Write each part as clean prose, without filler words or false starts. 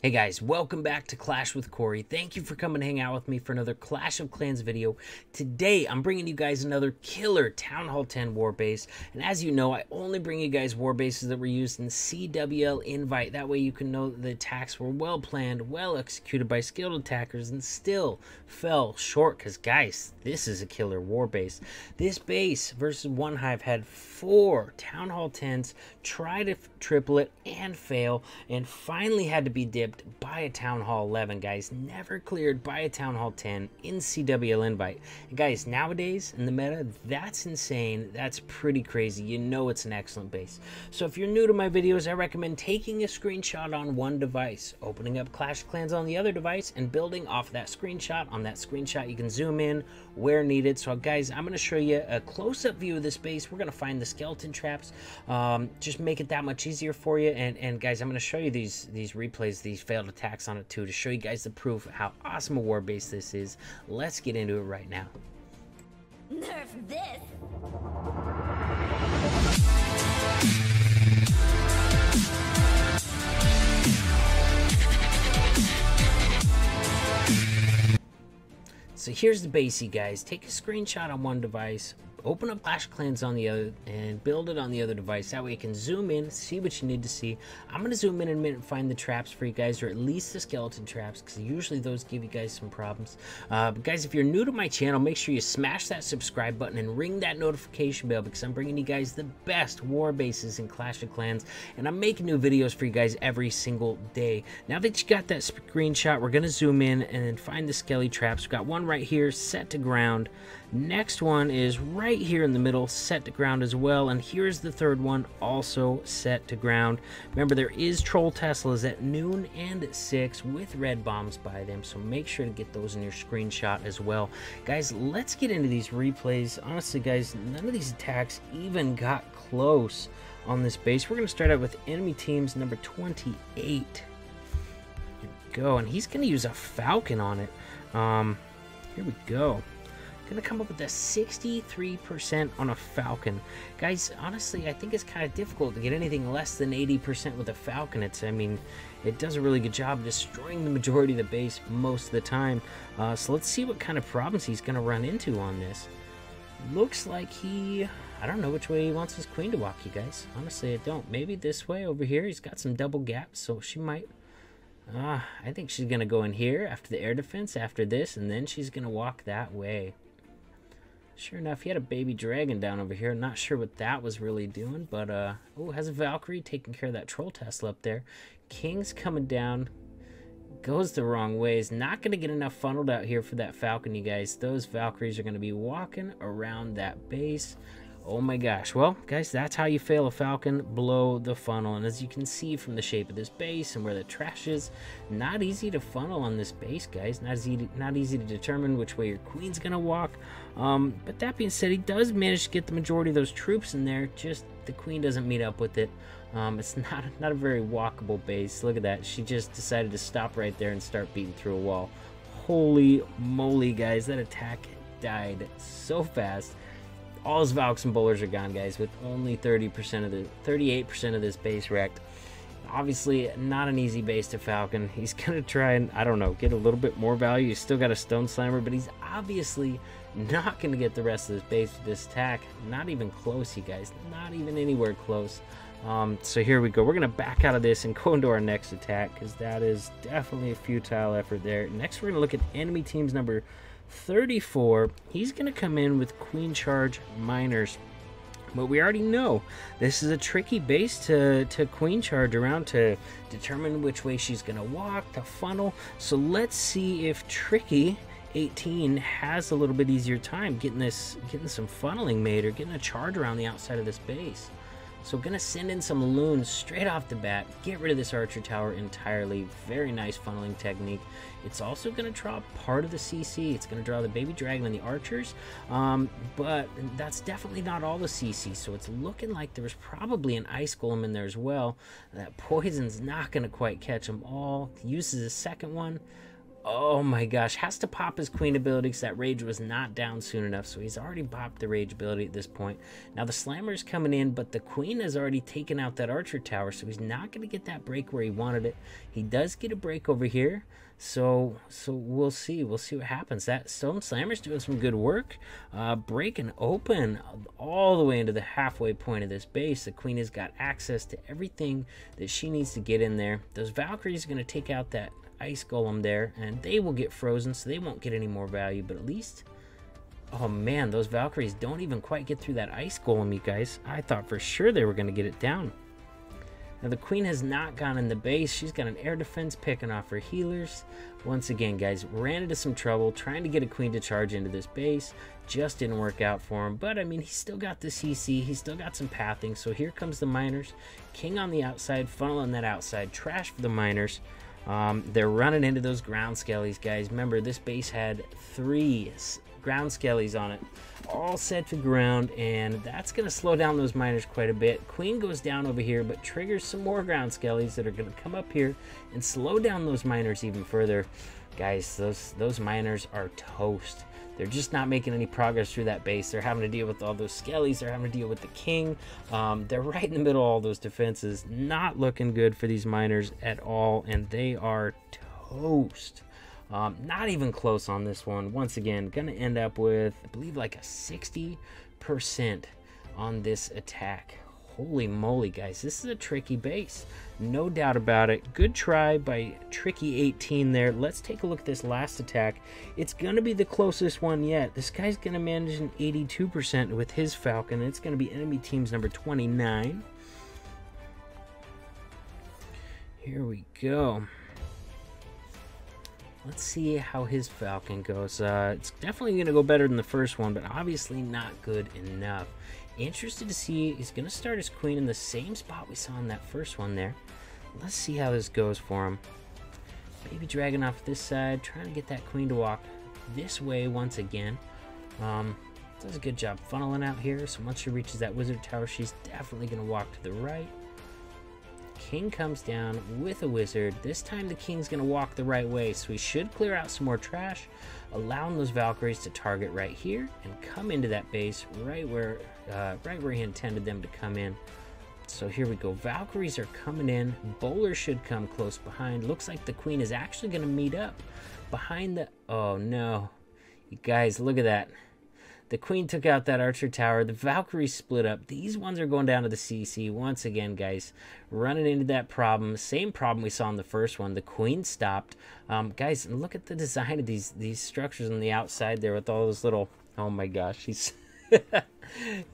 Hey guys, welcome back to Clash with Cory. Thank you for coming to hang out with me for another Clash of Clans video. Today, I'm bringing you guys another killer Town Hall 10 war base. And as you know, I only bring you guys war bases that were used in CWL invite. That way you can know that the attacks were well planned, well executed by skilled attackers, and still fell short. Because guys, this is a killer war base. This base versus One Hive had 4 Town Hall 10s, try to triple it and fail, and finally had to be dipped by a Town Hall 11, guys. Never cleared by a Town Hall 10 in CWL invite. And guys, nowadays in the meta, that's insane. That's pretty crazy. You know it's an excellent base. So if you're new to my videos, I recommend taking a screenshot on one device, opening up Clash of Clans on the other device, and building off that screenshot. On that screenshot, you can zoom in where needed. So guys, I'm going to show you a close-up view of this base. We're going to find the skeleton traps, just make it that much easier for you. And guys, I'm going to show you these replays, these failed attacks on it too, to show you guys the proof of how awesome a war base this is. Let's get into it right now. Nerf this! So here's the base, you guys. Take a screenshot on one device, open up Clash of Clans on the other, and build it on the other device. That way you can zoom in, see what you need to see. I'm going to zoom in a minute and find the traps for you guys, or at least the skeleton traps, because usually those give you guys some problems. But guys, if you're new to my channel, make sure you smash that subscribe button and ring that notification bell, because I'm bringing you guys the best war bases in Clash of Clans, and I'm making new videos for you guys every single day. Now that you got that screenshot, we're going to zoom in and find the skelly traps. We've got one right here set to ground. Next one is right here in the middle, set to ground as well. And here's the third one, also set to ground. Remember, there is troll Teslas at noon and at 6 with red bombs by them, so make sure to get those in your screenshot as well. Guys, let's get into these replays. Honestly, guys, none of these attacks even got close on this base. We're going to start out with enemy teams number 28. Here we go, and he's going to use a Falcon on it. Here we go. Gonna come up with a 63% on a Falcon. Guys, honestly, I think it's kind of difficult to get anything less than 80% with a Falcon. I mean, it does a really good job of destroying the majority of the base most of the time. So let's see what kind of problems he's gonna run into on this. Looks like I don't know which way he wants his queen to walk, you guys. Honestly, I don't. Maybe this way over here. He's got some double gaps, so she might... I think she's gonna go in here after the air defense, after this, and then she's gonna walk that way. Sure enough, he had a baby dragon down over here. Not sure what that was really doing, but oh, has a Valkyrie taking care of that troll Tesla up there. King's coming down, goes the wrong way. Is not going to get enough funneled out here for that Falcon, you guys. Those Valkyries are going to be walking around that base. Oh my gosh. Well, guys, that's how you fail a Falcon below the funnel. And as you can see from the shape of this base and where the trash is, not easy to funnel on this base, guys. Not easy to determine which way your queen's going to walk. But that being said, he does manage to get the majority of those troops in there. Just the queen doesn't meet up with it. It's not a very walkable base. Look at that. She just decided to stop right there and start beating through a wall. Holy moly, guys. That attack died so fast. All his Valks and Bowlers are gone, guys, with only 38% of this base wrecked. Obviously, not an easy base to Falcon. He's going to try and, I don't know, get a little bit more value. He's still got a Stone Slammer, but he's obviously not going to get the rest of this base with this attack. Not even close, you guys. Not even anywhere close. So here we go. We're going to back out of this and go into our next attack, because that is definitely a futile effort there. Next, we're going to look at enemy teams number 34. He's going to come in with Queen Charge Miners. But we already know this is a tricky base to Queen Charge around, to determine which way she's going to walk, to funnel. So let's see if Tricky 18 has a little bit easier time getting some funneling made, or getting a charge around the outside of this base. So gonna send in some loons straight off the bat, get rid of this archer tower entirely. Very nice funneling technique. It's also gonna draw part of the CC. It's gonna draw the baby dragon and the archers, but that's definitely not all the CC. So it's looking like there was probably an ice golem in there as well. That poison's not gonna quite catch them all. Uses a second one. Oh my gosh, has to pop his queen ability because that rage was not down soon enough. So he's already popped the rage ability at this point. Now the slammer's coming in, but the queen has already taken out that archer tower. So he's not going to get that break where he wanted it. He does get a break over here. So we'll see. We'll see what happens. That stone slammer's doing some good work. Breaking open all the way into the halfway point of this base. The queen has got access to everything that she needs to get in there. Those Valkyries are going to take out that ice golem there, and they will get frozen, so they won't get any more value. But at least, oh man, those Valkyries don't even quite get through that ice golem, you guys. I thought for sure they were going to get it down. Now the queen has not gone in the base. She's got an air defense picking off her healers. Once again, guys, ran into some trouble trying to get a queen to charge into this base. Just didn't work out for him. But I mean, he's still got the CC. He's still got some pathing. So here comes the miners. King on the outside, funneling that outside. Trash for the miners. They're running into those ground skellies, guys. Remember, this base had 3 ground skellies on it, all set to ground, and that's going to slow down those miners quite a bit. Queen goes down over here, but triggers some more ground skellies that are going to come up here and slow down those miners even further. Guys, those miners are toast. They're just not making any progress through that base. They're having to deal with all those skellies. They're having to deal with the king. They're right in the middle of all those defenses. Not looking good for these miners at all, and they are toast. Not even close on this one. Once again, going to end up with, I believe, like a 60% on this attack. Holy moly, guys. This is a tricky base. No doubt about it. Good try by Tricky18 there. Let's take a look at this last attack. It's going to be the closest one yet. This guy's going to manage an 82% with his Falcon. It's going to be enemy team's number 29. Here we go. Let's see how his Falcon goes. It's definitely going to go better than the first one, but obviously not good enough. Interested to see, he's going to start his queen in the same spot we saw in that first one there. Let's see how this goes for him. Baby dragon off this side, trying to get that queen to walk this way once again. Does a good job funneling out here, so once she reaches that wizard tower, she's definitely going to walk to the right. King comes down with a wizard. This time the king's going to walk the right way, so he should clear out some more trash, allowing those Valkyries to target right here and come into that base right where he intended them to come in. So here we go. Valkyries are coming in. Bowler should come close behind. Looks like the queen is actually going to meet up behind the... Oh no. You guys, look at that. The queen took out that archer tower. The Valkyries split up. These ones are going down to the CC. Once again, guys, running into that problem. Same problem we saw in the first one. The queen stopped. Guys, look at the design of these structures on the outside there with all those little... Oh my gosh, he's...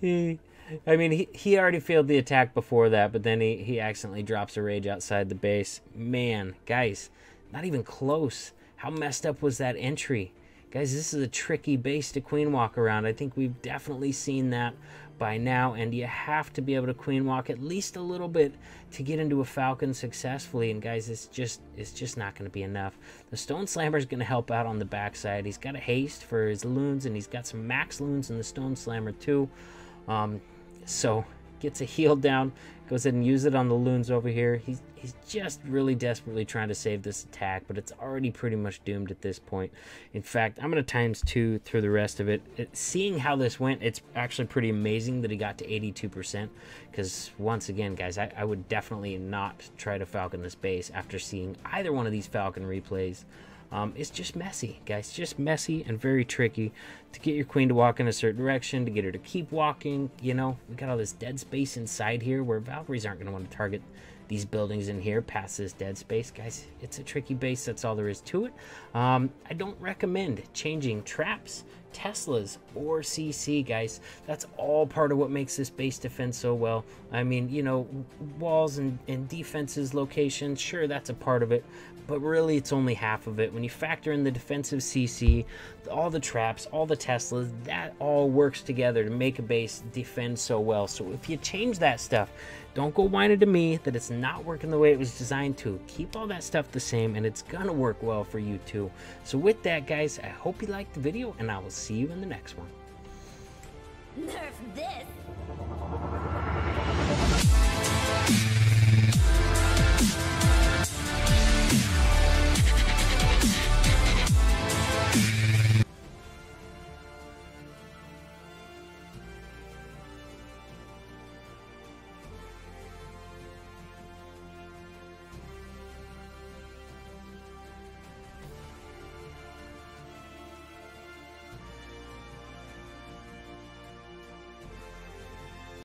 he already failed the attack before that, but then he accidentally drops a rage outside the base. Man, guys, not even close. How messed up was that entry? Guys, this is a tricky base to queen walk around. I think we've definitely seen that by now, and you have to be able to queen walk at least a little bit to get into a Falcon successfully. And guys, it's just not going to be enough. The Stone Slammer is going to help out on the backside. He's got a haste for his loons, and he's got some max loons in the Stone Slammer too. So gets a heal down, goes ahead and use it on the loons over here. He's just really desperately trying to save this attack, but it's already pretty much doomed at this point. In fact, I'm going to ×2 through the rest of it. Seeing how this went, it's actually pretty amazing that he got to 82%, because once again, guys, I would definitely not try to Falcon this base after seeing either one of these Falcon replays. It's just messy, guys. Just messy and very tricky to get your queen to walk in a certain direction, to get her to keep walking. You know, we got all this dead space inside here where Valkyries aren't going to want to target these buildings in here past this dead space. Guys, it's a tricky base. That's all there is to it. I don't recommend changing traps, Teslas, or CC, guys. That's all part of what makes this base defend so well. I mean, you know, walls and defenses, locations, sure, that's a part of it, but really it's only half of it. When you factor in the defensive CC, all the traps, all the Teslas, that all works together to make a base defend so well. So if you change that stuff, don't go whining to me that it's not working the way it was designed to. Keep all that stuff the same, and it's gonna work well for you too. So with that, guys, I hope you liked the video, and I will see you in the next one. Nerf this!